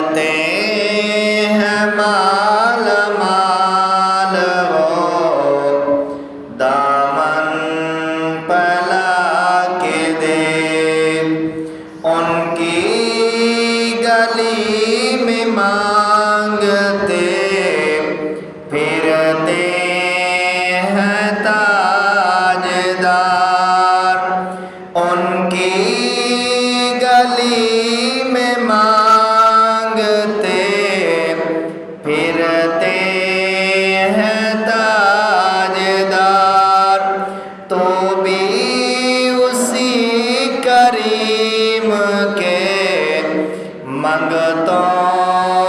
बनते हैं माल माल वो दामन पला के दे। उनकी गली में मांगते फिरते हैं ताजदार। उनकी गली में मांगते फिरते हैं ताजदार। तो भी उसी करीम के मंगतों